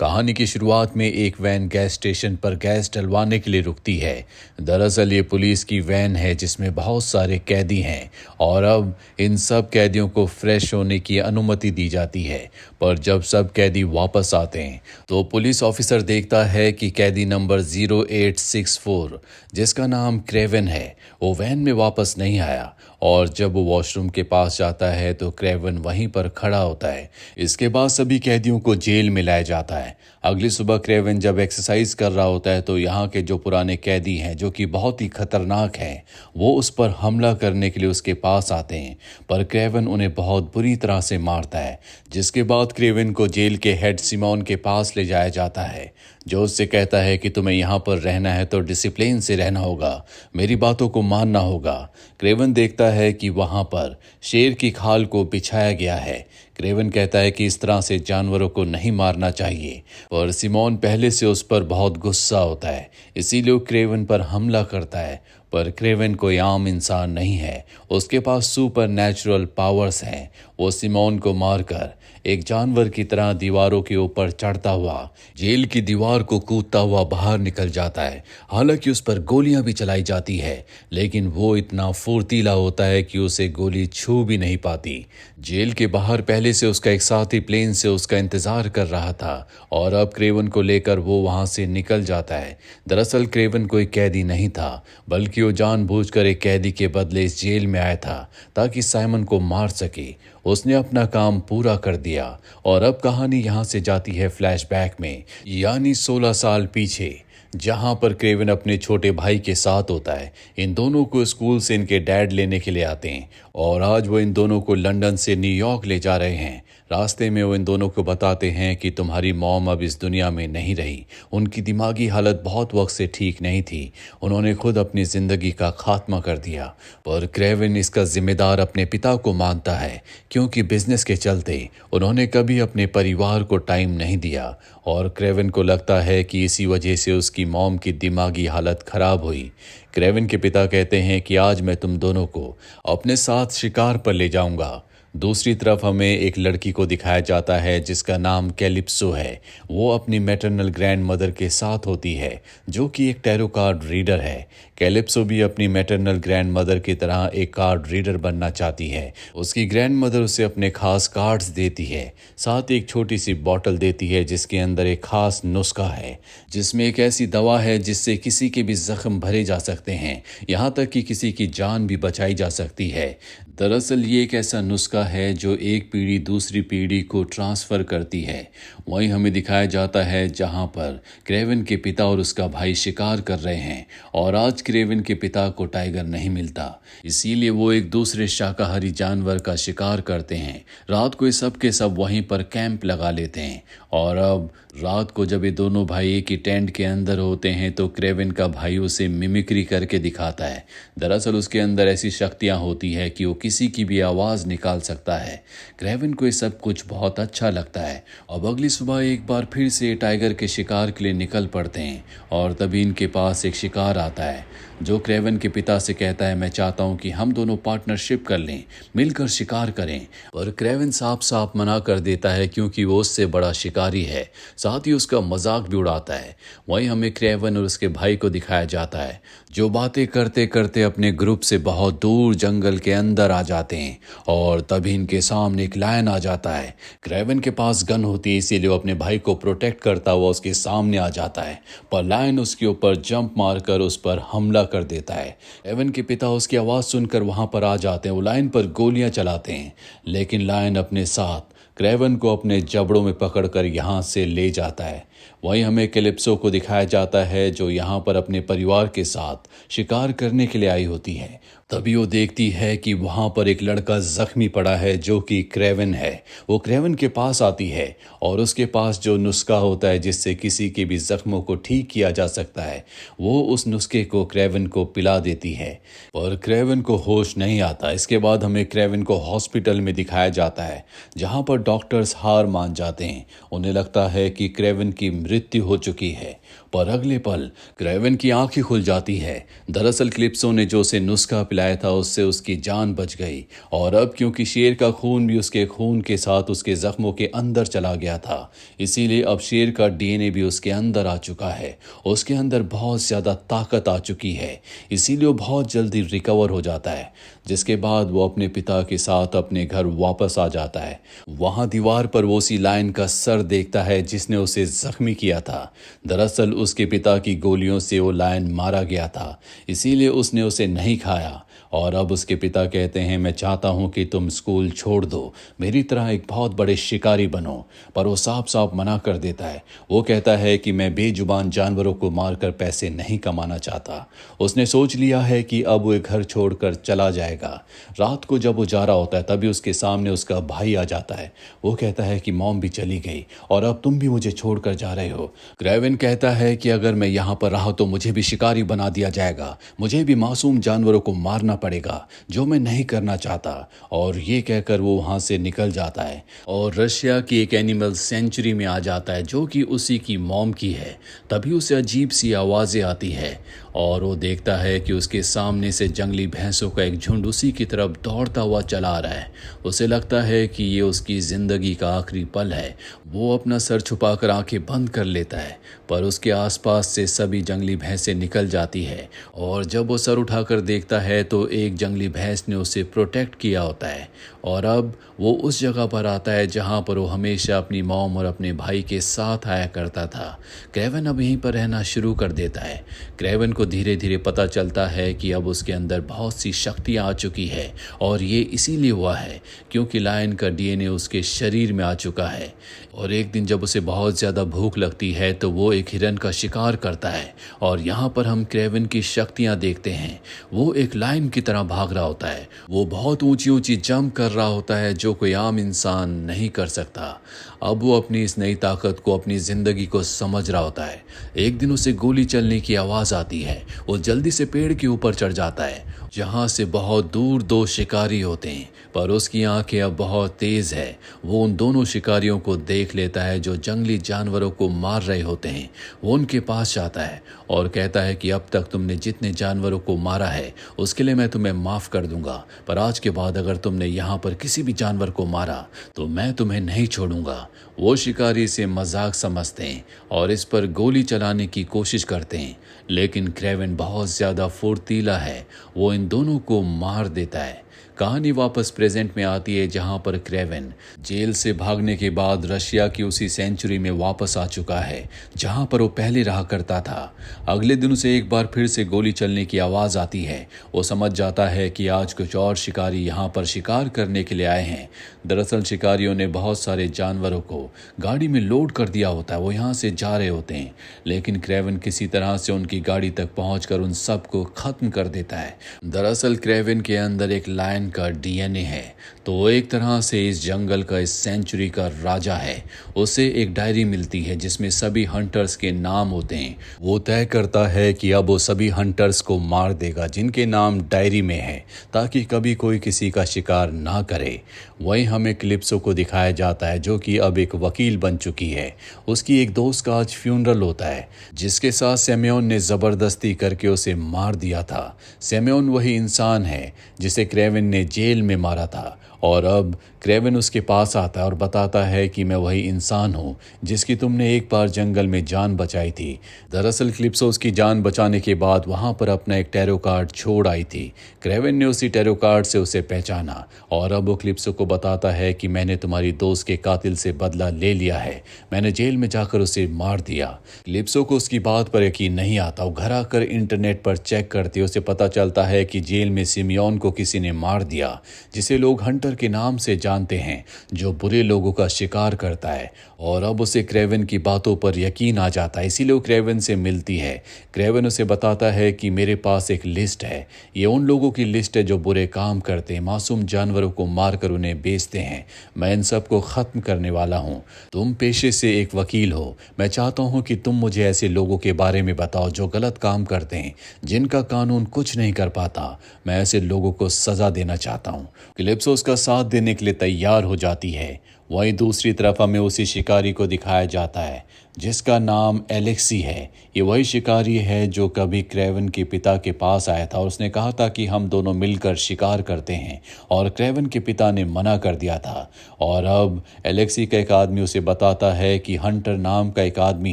कहानी की शुरुआत में एक वैन गैस स्टेशन पर गैस डलवाने के लिए रुकती है। दरअसल ये पुलिस की वैन है जिसमें बहुत सारे कैदी हैं और अब इन सब कैदियों को फ्रेश होने की अनुमति दी जाती है। पर जब सब कैदी वापस आते हैं तो पुलिस ऑफिसर देखता है कि कैदी नंबर 0864 जिसका नाम क्रेवन है वो वैन में वापस नहीं आया और जब वो वॉशरूम के पास जाता है तो क्रेवन वहीं पर खड़ा होता है। इसके बाद सभी कैदियों को जेल में लाया जाता है। अगली सुबह क्रेवन जब एक्सरसाइज कर रहा होता है तो यहाँ के जो पुराने कैदी हैं जो कि बहुत ही खतरनाक हैं वो उस पर हमला करने के लिए उसके पास आते हैं, पर क्रेवन उन्हें बहुत बुरी तरह से मारता है। जिसके बाद क्रेवन को जेल के हेड सिमोन के पास ले जाया जाता है जो उससे कहता है कि तुम्हें यहाँ पर रहना है तो डिसिप्लिन से रहना होगा, मेरी बातों को मानना होगा। क्रेवन देखता है कि वहाँ पर शेर की खाल को बिछाया गया है। क्रेवन कहता है कि इस तरह से जानवरों को नहीं मारना चाहिए, और सिमोन पहले से उस पर बहुत गुस्सा होता है, इसीलिए वो क्रेवन पर हमला करता है। पर क्रेवन कोई आम इंसान नहीं है, उसके पास सुपर नेचुरल पावर्स हैं। वो सिमोन को मारकर एक जानवर की तरह दीवारों के ऊपर चढ़ता हुआ जेल की दीवार को कूदता हुआ बाहर निकल जाता है। हालांकि उस पर गोलियां भी चलाई जाती है लेकिन वो इतना फुर्तीला होता है कि उसे गोली छू भी नहीं पाती। जेल के बाहर पहले से उसका एक साथी प्लेन से उसका इंतजार कर रहा था और अब क्रेवन को लेकर वो वहां से निकल जाता है। दरअसल क्रेवन कोई कैदी नहीं था बल्कि वो जानबूझकर एक कैदी के बदले इस जेल में आया था ताकि साइमन को मार सके। उसने अपना काम पूरा कर दिया और अब कहानी यहाँ से जाती है फ्लैशबैक में, यानी 16 साल पीछे, जहाँ पर क्रेवन अपने छोटे भाई के साथ होता है। इन दोनों को स्कूल से इनके डैड लेने के लिए आते हैं और आज वो इन दोनों को लंदन से न्यूयॉर्क ले जा रहे हैं। रास्ते में वो इन दोनों को बताते हैं कि तुम्हारी मॉम अब इस दुनिया में नहीं रही, उनकी दिमागी हालत बहुत वक्त से ठीक नहीं थी, उन्होंने खुद अपनी ज़िंदगी का खात्मा कर दिया। पर क्रेवन इसका जिम्मेदार अपने पिता को मानता है क्योंकि बिजनेस के चलते उन्होंने कभी अपने परिवार को टाइम नहीं दिया और क्रेवन को लगता है कि इसी वजह से उसकी मॉम की दिमागी हालत खराब हुई। क्रेवन के पिता कहते हैं कि आज मैं तुम दोनों को अपने साथ शिकार पर ले जाऊंगा। दूसरी तरफ हमें एक लड़की को दिखाया जाता है जिसका नाम कैलिप्सो है। वो अपनी मैटरनल ग्रैंड मदर के साथ होती है जो कि एक टैरो कार्ड रीडर है। कैलिप्सो भी अपनी मैटरनल ग्रैंड मदर की तरह एक कार्ड रीडर बनना चाहती है। उसकी ग्रैंड मदर उसे अपने खास कार्ड्स देती है, साथ एक छोटी सी बॉटल देती है जिसके अंदर एक खास नुस्खा है जिसमें एक ऐसी दवा है जिससे किसी के भी जख्म भरे जा सकते हैं, यहाँ तक कि किसी की जान भी बचाई जा सकती है। दरअसल ये एक ऐसा नुस्खा है जो एक पीढ़ी दूसरी पीढ़ी को ट्रांसफ़र करती है। वहीं हमें दिखाया जाता है जहां पर क्रेवन के पिता और उसका भाई शिकार कर रहे हैं और आज क्रेवन के पिता को टाइगर नहीं मिलता, इसीलिए वो एक दूसरे शाकाहारी जानवर का शिकार करते हैं। रात को ये सब के सब वहीं पर कैंप लगा लेते हैं और अब रात को जब ये दोनों भाई एक ही टेंट के अंदर होते हैं तो क्रेवन का भाई उसे मिमिक्री करके दिखाता है। दरअसल उसके अंदर ऐसी शक्तियां होती है कि वो किसी की भी आवाज़ निकाल सकता है। क्रेवन को ये सब कुछ बहुत अच्छा लगता है। अब अगली सुबह एक बार फिर से टाइगर के शिकार के लिए निकल पड़ते हैं और तभी इनके पास एक शिकार आता है जो क्रेवन के पिता से कहता है मैं चाहता हूं कि हम दोनों पार्टनरशिप कर लें, मिलकर शिकार करें। पर क्रेवन साफ साफ मना कर देता है क्योंकि वो उससे बड़ा शिकारी है, साथ ही उसका मजाक भी उड़ाता है। वहीं हमें क्रेवन और उसके भाई को दिखाया जाता है जो बातें करते करते अपने ग्रुप से बहुत दूर जंगल के अंदर आ जाते हैं और तभी इनके सामने एक लायन आ जाता है। क्रेवन के पास गन होती है इसीलिए वो अपने भाई को प्रोटेक्ट करता हुआ उसके सामने आ जाता है, पर लायन उसके ऊपर जंप मारकर उस पर हमला कर देता है। क्रेवन के पिता उसकी आवाज़ सुनकर वहां पर आ जाते हैं, वो लायन पर गोलियां चलाते हैं लेकिन लायन अपने साथ क्रेवन को अपने जबड़ों में पकड़कर यहाँ से ले जाता है। वहीं हमें कैलिप्सो को दिखाया जाता है जो यहाँ पर अपने परिवार के साथ शिकार करने के लिए आई होती है। तभी वो देखती है कि वहाँ पर एक लड़का जख्मी पड़ा है जो कि क्रेवन है। वो क्रेवन के पास आती है और उसके पास जो नुस्खा होता है जिससे किसी के भी जख्मों को ठीक किया जा सकता है वो उस नुस्खे को क्रेवन को पिला देती है, और क्रेवन को होश नहीं आता। इसके बाद हमें क्रेवन को हॉस्पिटल में दिखाया जाता है जहाँ पर डॉक्टर्स हार मान जाते हैं। उन्हें लगता है कि क्रेवन की मृत्यु हो चुकी है, पर अगले पल क्रेवन की आंखें खुल जाती है। दरअसल कैलिप्सो ने जो उसे नुस्खा पिलाया था उससे उसकी जान बच गई। और अब क्योंकि शेर का खून भी उसके खून के साथ उसके जख्मों के अंदर चला गया था, इसीलिए अब शेर का डीएनए भी उसके अंदर आ चुका है। उसके अंदर बहुत ज़्यादा ताकत आ चुकी है, इसीलिए वो बहुत जल्दी रिकवर हो जाता है। जिसके बाद वो अपने पिता के साथ अपने घर वापस आ जाता है। वहाँ दीवार पर वो उसी लायन का सर देखता है जिसने उसे जख्मी किया था। दरअसल उसके पिता की गोलियों से वो लायन मारा गया था, इसीलिए उसने उसे नहीं खाया। और अब उसके पिता कहते हैं, मैं चाहता हूं कि तुम स्कूल छोड़ दो, मेरी तरह एक बहुत बड़े शिकारी बनो। पर वो साफ साफ मना कर देता है। वो कहता है कि मैं बेजुबान जानवरों को मारकर पैसे नहीं कमाना चाहता। उसने सोच लिया है कि अब वो घर छोड़कर चला जाएगा। रात को जब वो जा रहा होता है तभी उसके सामने उसका भाई आ जाता है। वो कहता है कि मॉम भी चली गई और अब तुम भी मुझे छोड़कर जा रहे हो। क्रेवन कहता है कि अगर मैं यहाँ पर रहा तो मुझे भी शिकारी बना दिया जाएगा, मुझे भी मासूम जानवरों को मारना पड़ेगा, जो मैं नहीं करना चाहता। और ये कहकर वो वहाँ से निकल जाता है और रशिया की एक एनिमल सेंचुरी में आ जाता है जो कि उसी की मॉम की है। तभी उसे अजीब सी आवाज़ें आती है और वो देखता है कि उसके सामने से जंगली भैंसों का एक झुंड उसी की तरफ दौड़ता हुआ चला आ रहा है। उसे लगता है कि ये उसकी ज़िंदगी का आखिरी पल है। वो अपना सर छुपाकर आंखें बंद कर लेता है, पर उसके आसपास से सभी जंगली भैंसें निकल जाती है। और जब वो सर उठाकर देखता है तो एक जंगली भैंस ने उसे प्रोटेक्ट किया होता है। और अब वो उस जगह पर आता है जहाँ पर वो हमेशा अपनी मॉम और अपने भाई के साथ आया करता था। क्रेवन अब यहीं पर रहना शुरू कर देता है। क्रेवन को धीरे धीरे पता चलता है कि अब उसके अंदर बहुत सी शक्तियाँ आ चुकी है और ये इसीलिए हुआ है क्योंकि लायन का डीएनए उसके शरीर में आ चुका है। और एक दिन जब उसे बहुत ज़्यादा भूख लगती है तो वो एक हिरन का शिकार करता है। और यहाँ पर हम क्रेवन की शक्तियाँ देखते हैं। वो एक लायन की तरह भाग रहा होता है। वो बहुत ऊंची ऊंची जंप कर रहा होता है जो कोई आम इंसान नहीं कर सकता। अब वो अपनी इस नई ताकत को अपनी ज़िंदगी को समझ रहा होता है। एक दिन उसे गोली चलने की आवाज़ आती है। वो जल्दी से पेड़ के ऊपर चढ़ जाता है जहाँ से बहुत दूर दो शिकारी होते हैं, पर उसकी आंखें अब बहुत तेज़ है। वो उन दोनों शिकारियों को देख लेता है जो जंगली जानवरों को मार रहे होते हैं। वो उनके पास जाता है और कहता है कि अब तक तुमने जितने जानवरों को मारा है उसके लिए मैं तुम्हें माफ़ कर दूंगा, पर आज के बाद अगर तुमने यहाँ पर किसी भी जानवर को मारा तो मैं तुम्हें नहीं छोड़ूंगा। वो शिकारी इसे मजाक समझते हैं और इस पर गोली चलाने की कोशिश करते हैं, लेकिन क्रेवन बहुत ज़्यादा फुर्तीला है। वो इन दोनों को मार देता है। कहानी वापस प्रेजेंट में आती है जहां पर क्रेवन जेल से भागने के बाद रशिया की उसी सेंचुरी में वापस आ चुका है जहां पर वो पहले रहा करता था। अगले दिन उसे एक बार फिर से गोली चलने की आवाज़ आती है। वो समझ जाता है कि आज कुछ और शिकारी यहाँ पर शिकार करने के लिए आए हैं। दरअसल शिकारियों ने बहुत सारे जानवरों को गाड़ी में लोड कर दिया होता है। वो यहाँ से जा रहे होते हैं, लेकिन क्रेवन किसी तरह से उनकी गाड़ी तक पहुंचकर उन सबको खत्म कर देता है। दरअसल क्रेवन के अंदर एक लायन का डीएनए है, तो वो एक तरह से इस जंगल का, इस सेंचुरी का राजा है। उसे एक डायरी मिलती है जिसमें सभी हंटर्स के नाम होते हैं। वो तय करता है कि अब वो सभी हंटर्स को मार देगा जिनके नाम डायरी में है, ताकि कभी कोई किसी का शिकार ना करे। वहीं हमें क्लिप्सो को दिखाया जाता है जो कि अब एक वकील बन चुकी है। उसकी एक दोस्त का आज फ्यूनरल होता है जिसके साथ सेम्योन ने ज़बरदस्ती करके उसे मार दिया था। सेम्योन वही इंसान है जिसे क्रेवन ने जेल में मारा था। और अब क्रेवन उसके पास आता है और बताता है कि मैं वही इंसान हूँ जिसकी तुमने एक बार जंगल में जान बचाई थी। दरअसल क्लिप्सो उसकी जान बचाने के बाद वहाँ पर अपना एक टैरो कार्ड छोड़ आई थी। क्रेवन ने उसी टैरो कार्ड से उसे पहचाना और अब वो क्लिप्सो को बताता है कि मैंने तुम्हारी दोस्त के कातिल से बदला ले लिया है, मैंने जेल में जाकर उसे मार दिया। क्लिप्सो को उसकी बात पर यकीन नहीं आता। वो घर आकर इंटरनेट पर चेक करती उसे पता चलता है कि जेल में सिमियोन को किसी ने मार दिया, जिसे लोग हंटर के नाम से जानते हैं, जो बुरे लोगों का शिकार करता है। और अब उसे क्रेवन की बातों पर यकीन आ जाता है, इसीलिए वो क्रेवन से मिलती है। क्रेवन उसे बताता है कि मेरे पास एक लिस्ट है, ये उन लोगों की लिस्ट है जो बुरे काम करते हैं, मासूम जानवरों को मारकर उन्हें बेचते हैं। मैं इन सबको खत्म करने वाला हूँ। तुम पेशे से एक वकील हो, मैं चाहता हूँ कि तुम मुझे ऐसे लोगों के बारे में बताओ जो गलत काम करते हैं, जिनका कानून कुछ नहीं कर पाता। मैं ऐसे लोगों को सजा देना चाहता हूँ। क्लिप्सो उसका साथ देने के लिए तैयार हो जाती है। वहीं दूसरी तरफ हमें उसी शिकारी को दिखाया जाता है जिसका नाम एलेक्सी है। ये वही शिकारी है जो कभी क्रेवन के पिता के पास आया था और उसने कहा था कि हम दोनों मिलकर शिकार करते हैं, और क्रेवन के पिता ने मना कर दिया था। और अब एलेक्सी का एक आदमी उसे बताता है कि हंटर नाम का एक आदमी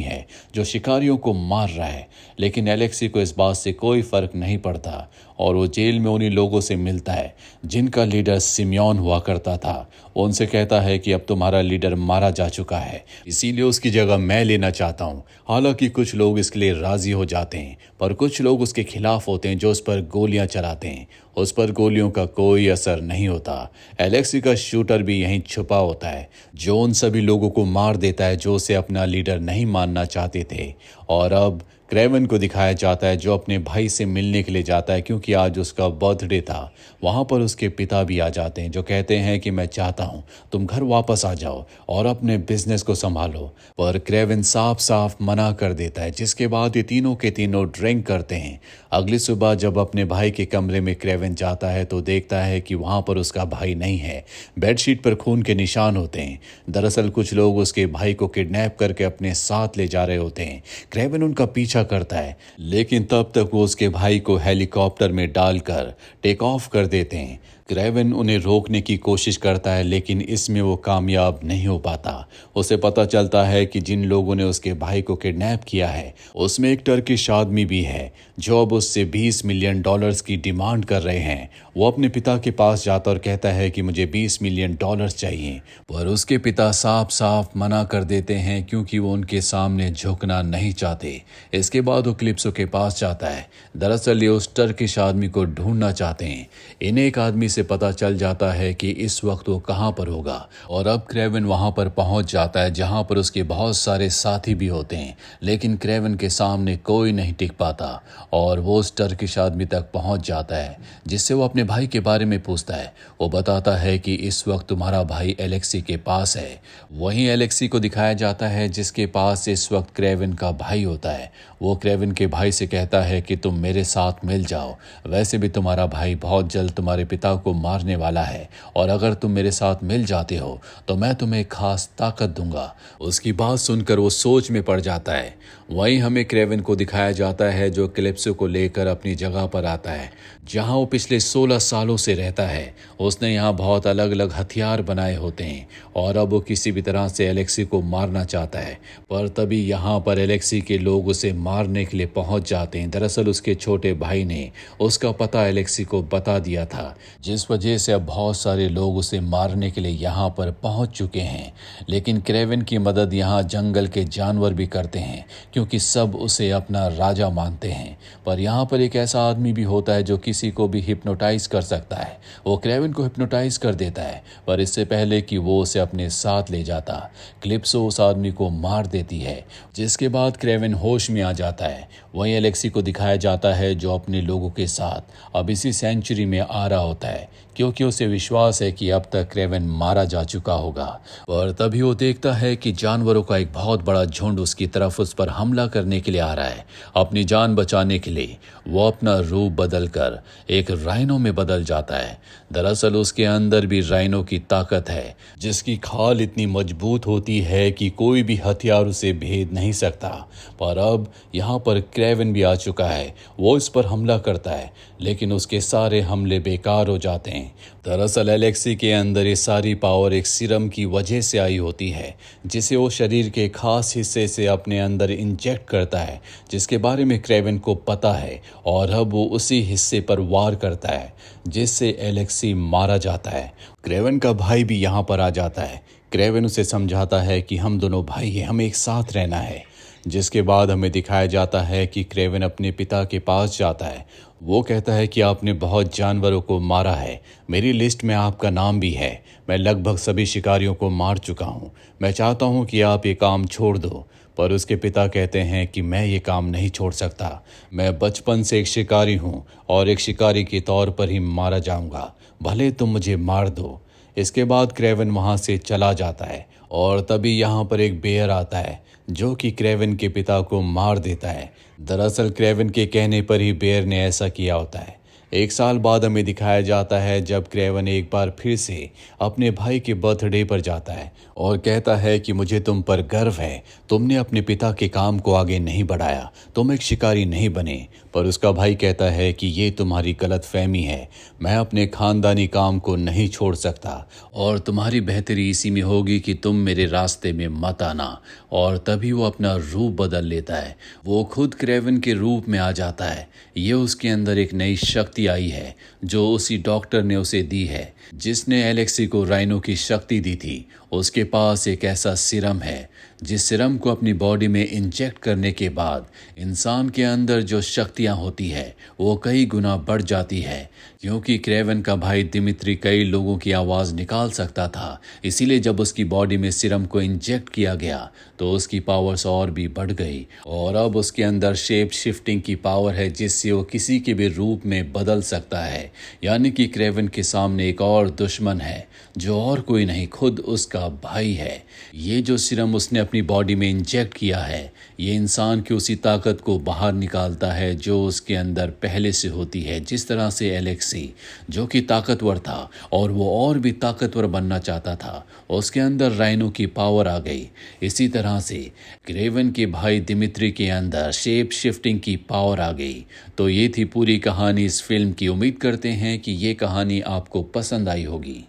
है जो शिकारियों को मार रहा है, लेकिन एलेक्सी को इस बात से कोई फर्क नहीं पड़ता और वो जेल में उन्हीं लोगों से मिलता है जिनका लीडर सिमियोन हुआ करता था। वो उनसे कहता है कि अब तुम्हारा लीडर मारा जा चुका है, इसीलिए उसकी जगह मैं लेना चाहता हूँ। हालांकि कुछ लोग इसके लिए राजी हो जाते हैं, पर कुछ लोग उसके खिलाफ होते हैं जो उस पर गोलियां चलाते हैं। उस पर गोलियों का कोई असर नहीं होता। एलेक्सी का शूटर भी यहीं छुपा होता है जो उन सभी लोगों को मार देता है जो उसे अपना लीडर नहीं मानना चाहते थे। और अब क्रेवन को दिखाया जाता है जो अपने भाई से मिलने के लिए जाता है क्योंकि आज उसका बर्थडे था। वहाँ पर उसके पिता भी आ जाते हैं जो कहते हैं कि मैं चाहता हूँ तुम घर वापस आ जाओ और अपने बिजनेस को संभालो, पर क्रेवन साफ साफ मना कर देता है। जिसके बाद ये तीनों के तीनों ड्रिंक करते हैं। अगली सुबह जब अपने भाई के कमरे में क्रेवन जाता है तो देखता है कि वहाँ पर उसका भाई नहीं है। बेडशीट पर खून के निशान होते हैं। दरअसल कुछ लोग उसके भाई को किडनैप करके अपने साथ ले जा रहे होते हैं। क्रेवन उनका पीछा करता है, लेकिन तब तक वो उसके भाई को हेलीकॉप्टर में डालकर टेक ऑफ कर देते हैं। क्रेवन उन्हें रोकने की कोशिश करता है, लेकिन इसमें वो कामयाब नहीं हो पाता। उसे पता चलता है कि जिन लोगों ने उसके भाई को किडनैप किया है उसमें एक टर्किश आदमी भी है जो अब उससे $20 मिलियन की डिमांड कर रहे हैं। वो अपने पिता के पास जाता और कहता है कि मुझे $20 मिलियन चाहिए, पर उसके पिता साफ साफ मना कर देते हैं क्योंकि वो उनके सामने झुकना नहीं चाहते। इसके बाद वो क्लिप्सो के पास जाता है। दरअसल ये उस टर्किश आदमी को ढूंढना चाहते हैं। इन्हें एक आदमी से पता चल जाता है कि इस वक्त वो कहाँ पर होगा, और अब क्रेवन वहां पर पहुंच जाता है जहां पर उसके बहुत सारे साथी भी होते हैं, लेकिन क्रेवन के सामने कोई नहीं टिक पाता और वो उस टर्किश आदमी तक पहुंच जाता है जिससे वो अपने भाई के बारे में पूछता है। वो बताता है कि इस वक्त तुम्हारा भाई एलेक्सी के पास है। वहीं एलेक्सी को दिखाया जाता है जिसके पास इस वक्त क्रेवन का भाई होता है। वो क्रेवन के भाई से कहता है कि तुम मेरे साथ मिल जाओ, वैसे भी तुम्हारा भाई बहुत जल्द तुम्हारे पिता को मारने वाला है और अगर तुम मेरे साथ मिल जाते हो तो मैं तुम्हें खास ताकत दूंगा। उसकी बात सुनकर वो सोच में पड़ जाता है। वहीं हमें क्रेवन को दिखाया जाता है जो क्लिप्सो को लेकर अपनी जगह पर आता है जहां वो पिछले 16 सालों से रहता है। उसने यहाँ बहुत अलग अलग हथियार बनाए होते हैं और अब वो किसी भी तरह से एलेक्सी को मारना चाहता है, पर तभी यहाँ पर एलेक्सी के लोग उसे मारने के लिए पहुंच जाते हैं। दरअसल उसके छोटे भाई ने उसका पता एलेक्सी को बता दिया था, जिस वजह से अब बहुत सारे लोग उसे मारने के लिए यहाँ पर पहुंच चुके हैं। लेकिन क्रेवन की मदद यहाँ जंगल के जानवर भी करते हैं क्योंकि सब उसे अपना राजा मानते हैं। पर यहाँ पर एक ऐसा आदमी भी होता है जो किसी को भी हिप्नोटाइज कर सकता है। वो क्रेवन को हिप्नोटाइज कर देता है, पर इससे पहले कि वो उसे अपने साथ ले जाता क्लिप्सो उस आदमी को मार देती है, जिसके बाद क्रेवन होश में आ जाता है। वहीं एलेक्सी को दिखाया जाता है जो अपने लोगों के साथ अब इसी सेंचुरी में आ रहा होता है क्योंकि उसे विश्वास है कि अब तक क्रेवन मारा जा चुका होगा। पर तभी वो देखता है कि जानवरों का एक बहुत बड़ा झुंड उसकी तरफ उस पर हमला करने के लिए आ रहा है। अपनी जान बचाने के लिए वो अपना रूप बदलकर एक राइनो में बदल जाता है। दरअसल उसके अंदर भी राइनो की ताकत है जिसकी खाल इतनी मजबूत होती है कि कोई भी हथियार उसे भेद नहीं सकता। पर अब यहाँ पर क्रेवन भी आ चुका है। वो इस पर हमला करता है लेकिन उसके सारे हमले बेकार हो जाते हैं। दरअसल एलेक्सी के अंदर ये सारी पावर एक सीरम की वजह से आई होती है जिसे वो शरीर के खास हिस्से से अपने अंदर इंजेक्ट करता है, जिसके बारे में क्रेवन को पता है और अब वो उसी हिस्से पर वार करता है जिससे एलेक्सी मारा जाता है। क्रेवन का भाई भी यहाँ पर आ जाता है। क्रेवन उसे समझाता है कि हम दोनों भाई हैं, हमें एक साथ रहना है। जिसके बाद हमें दिखाया जाता है कि क्रेवन अपने पिता के पास जाता है। वो कहता है कि आपने बहुत जानवरों को मारा है, मेरी लिस्ट में आपका नाम भी है। मैं लगभग सभी शिकारियों को मार चुका हूँ। मैं चाहता हूँ कि आप ये काम छोड़ दो। पर उसके पिता कहते हैं कि मैं ये काम नहीं छोड़ सकता। मैं बचपन से एक शिकारी हूँ और एक शिकारी के तौर पर ही मारा जाऊँगा, भले तुम मुझे मार दो। इसके बाद क्रेवन वहाँ से चला जाता है और तभी यहाँ पर एक बेयर आता है जो कि क्रेवन के पिता को मार देता है। दरअसल क्रेवन के कहने पर ही बेयर ने ऐसा किया होता है। एक साल बाद हमें दिखाया जाता है जब क्रेवन एक बार फिर से अपने भाई के बर्थडे पर जाता है और कहता है कि मुझे तुम पर गर्व है, तुमने अपने पिता के काम को आगे नहीं बढ़ाया, तुम एक शिकारी नहीं बने। पर उसका भाई कहता है कि ये तुम्हारी गलतफहमी है, मैं अपने खानदानी काम को नहीं छोड़ सकता और तुम्हारी बेहतरी इसी में होगी कि तुम मेरे रास्ते में मत आना। और तभी वो अपना रूप बदल लेता है, वो खुद क्रेवन के रूप में आ जाता है। ये उसके अंदर एक नई शक्ति आई है जो उसी डॉक्टर ने उसे दी है जिसने एलेक्सी को राइनो की शक्ति दी थी। उसके पास एक ऐसा सीरम है जिस सीरम को अपनी बॉडी में इंजेक्ट करने के बाद इंसान के अंदर जो शक्तियां होती है वो कई गुना बढ़ जाती है। क्योंकि क्रेवन का भाई दिमित्री कई लोगों की आवाज़ निकाल सकता था, इसीलिए जब उसकी बॉडी में सीरम को इंजेक्ट किया गया तो उसकी पावर्स और भी बढ़ गई और अब उसके अंदर शेप शिफ्टिंग की पावर है जिससे वो किसी के भी रूप में बदल सकता है। यानी कि क्रेवन के सामने एक और दुश्मन है जो और कोई नहीं, खुद उसका भाई है। ये जो सीरम उसने अपनी बॉडी में इंजेक्ट किया है ये इंसान की उसी ताकत को बाहर निकालता है जो उसके अंदर पहले से होती है। जिस तरह से एलेक्सी जो कि ताकतवर था और वो और भी ताकतवर बनना चाहता था, उसके अंदर राइनो की पावर आ गई। इसी तरह से क्रेवन के भाई दिमित्री के अंदर शेप शिफ्टिंग की पावर आ गई। तो ये थी पूरी कहानी इस फिल्म की। उम्मीद करते हैं कि ये कहानी आपको पसंद आई होगी।